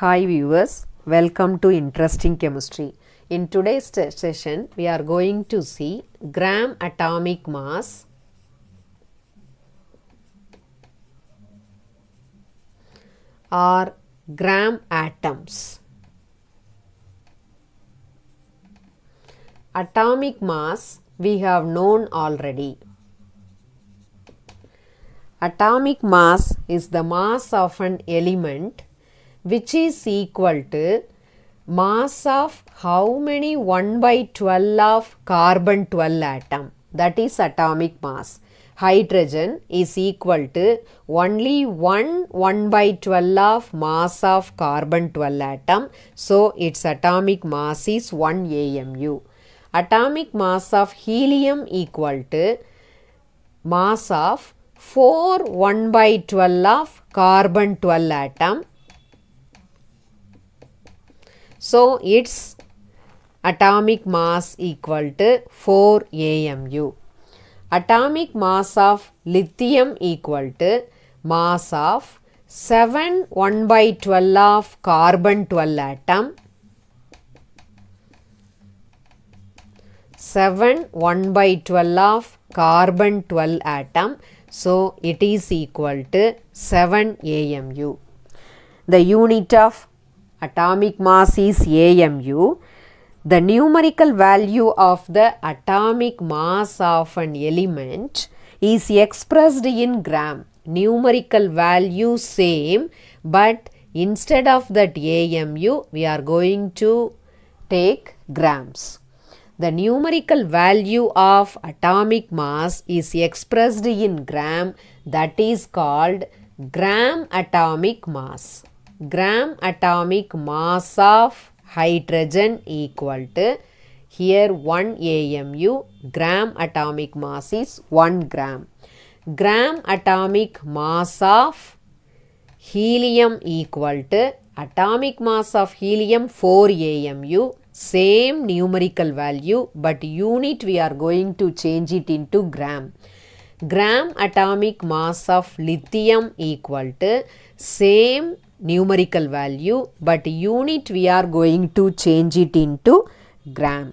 Hi viewers, welcome to Interesting Chemistry. In today's session, we are going to see gram atomic mass, or gram atoms. Atomic mass we have known already. Atomic mass is the mass of an element which is equal to mass of how many 1 by 12 of carbon 12 atom, that is atomic mass. Hydrogen is equal to only 1 by 12 of mass of carbon 12 atom, so its atomic mass is 1 AMU. Atomic mass of helium equal to mass of 4 1 by 12 of carbon 12 atom, so its atomic mass equal to 4 AMU. Atomic mass of lithium equal to mass of 7 1 by 12 of carbon 12 atom, 7 1 by 12 of carbon 12 atom, so it is equal to 7 AMU. The unit of atomic mass is AMU. The numerical value of the atomic mass of an element is expressed in gram. Numerical value same, but instead of that AMU, we are going to take grams. The numerical value of atomic mass is expressed in gram, that is called gram atomic mass. Gram atomic mass of hydrogen equal to, here 1 AMU, gram atomic mass is 1 gram. Gram atomic mass of helium equal to atomic mass of helium 4 AMU, same numerical value, but unit we are going to change it into gram. Gram atomic mass of lithium equal to same numerical value, but unit we are going to change it into gram.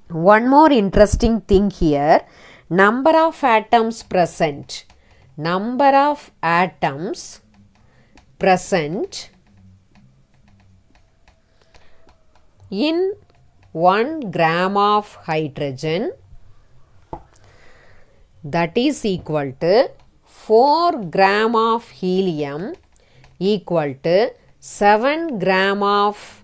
One more interesting thing here, number of atoms present. Number of atoms present in 1 gram of hydrogen, that is equal to 4 gram of helium equal to 7 gram of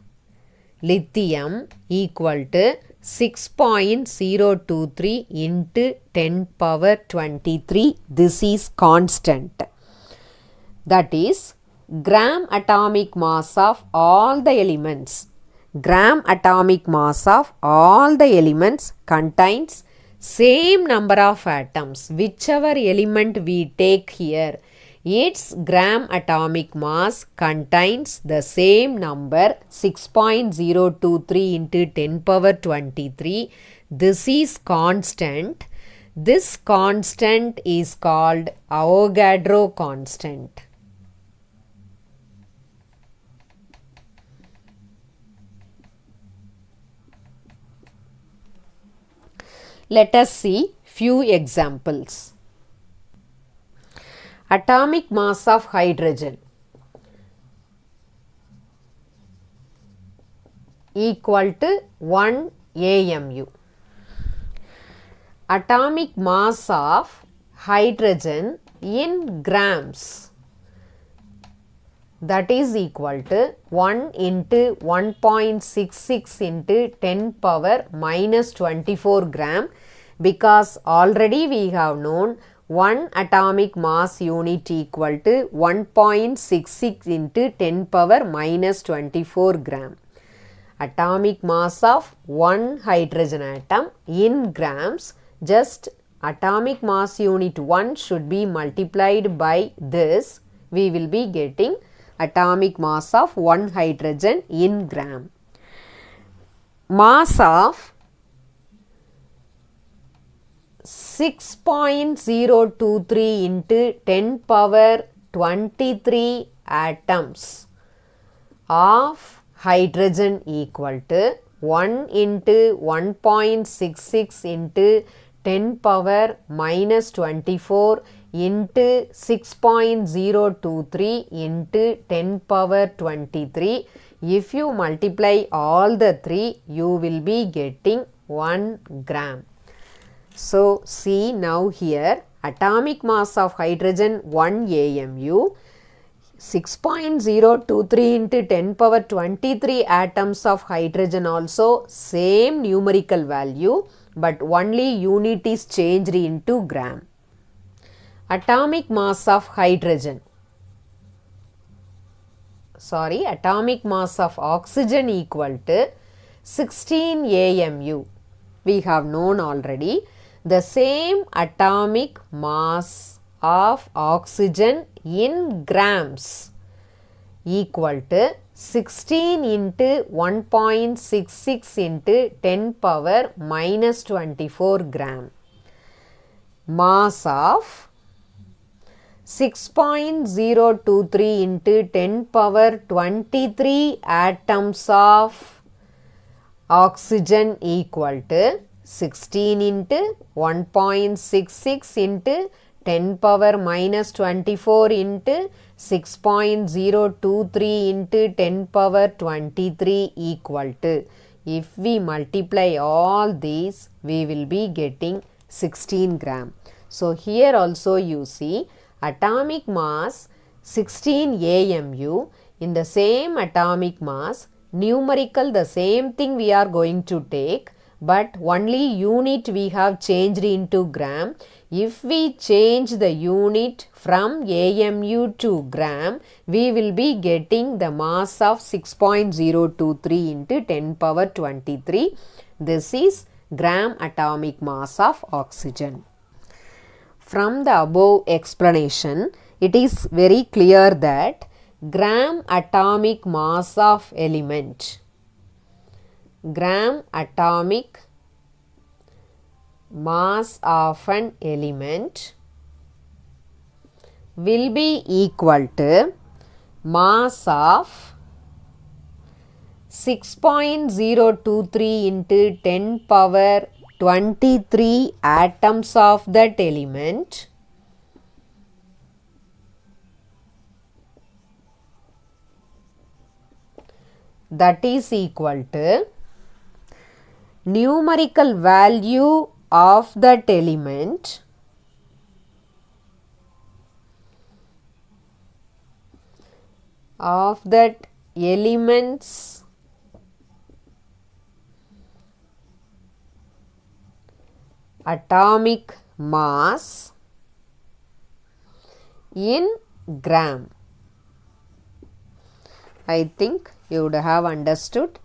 lithium equal to 6.023 into 10 power 23. This is constant. That is gram atomic mass of all the elements. Gram atomic mass of all the elements contains same number of atoms. Whichever element we take here, its gram atomic mass contains the same number, 6.023 into 10 power 23. This is constant. This constant is called Avogadro constant. Let us see few examples. Atomic mass of hydrogen equal to 1 AMU. Atomic mass of hydrogen in grams, that is equal to 1 into 1.66 into 10 power minus 24 gram, because already we have known 1 atomic mass unit equal to 1.66 into 10 power minus 24 gram. Atomic mass of 1 hydrogen atom in grams, just atomic mass unit 1 should be multiplied by this, we will be getting atomic mass of 1 hydrogen in gram. Mass of 6.023 into 10 power 23 atoms of hydrogen equal to 1 into 1.66 into 10 power minus 24 into 6.023 into 10 power 23. If you multiply all the three, you will be getting 1 gram. So, see now here, atomic mass of hydrogen 1 AMU, 6.023 into 10 power 23 atoms of hydrogen also same numerical value, but only unit is changed into gram. Atomic mass of hydrogen, atomic mass of oxygen equal to 16 AMU. We have known already. The same atomic mass of oxygen in grams equal to 16 into 1.66 into 10 power minus 24 gram. Mass of 6.023 into 10 power 23 atoms of oxygen equal to 16 into 1.66 into 10 power minus 24 into 6.023 into 10 power 23 equal to. If we multiply all these, we will be getting 16 gram. So, here also you see atomic mass 16 AMU. In the same atomic mass, numerical the same thing we are going to take, but only unit we have changed into gram. If we change the unit from AMU to gram, we will be getting the mass of 6.023 into 10 power 23. This is gram atomic mass of oxygen. From the above explanation, it is very clear that gram atomic mass of element, gram atomic mass of an element will be equal to mass of 6.023 into 10 power 23 atoms of that element that is equal to numerical value of that element of that element's atomic mass in gram. I think you would have understood.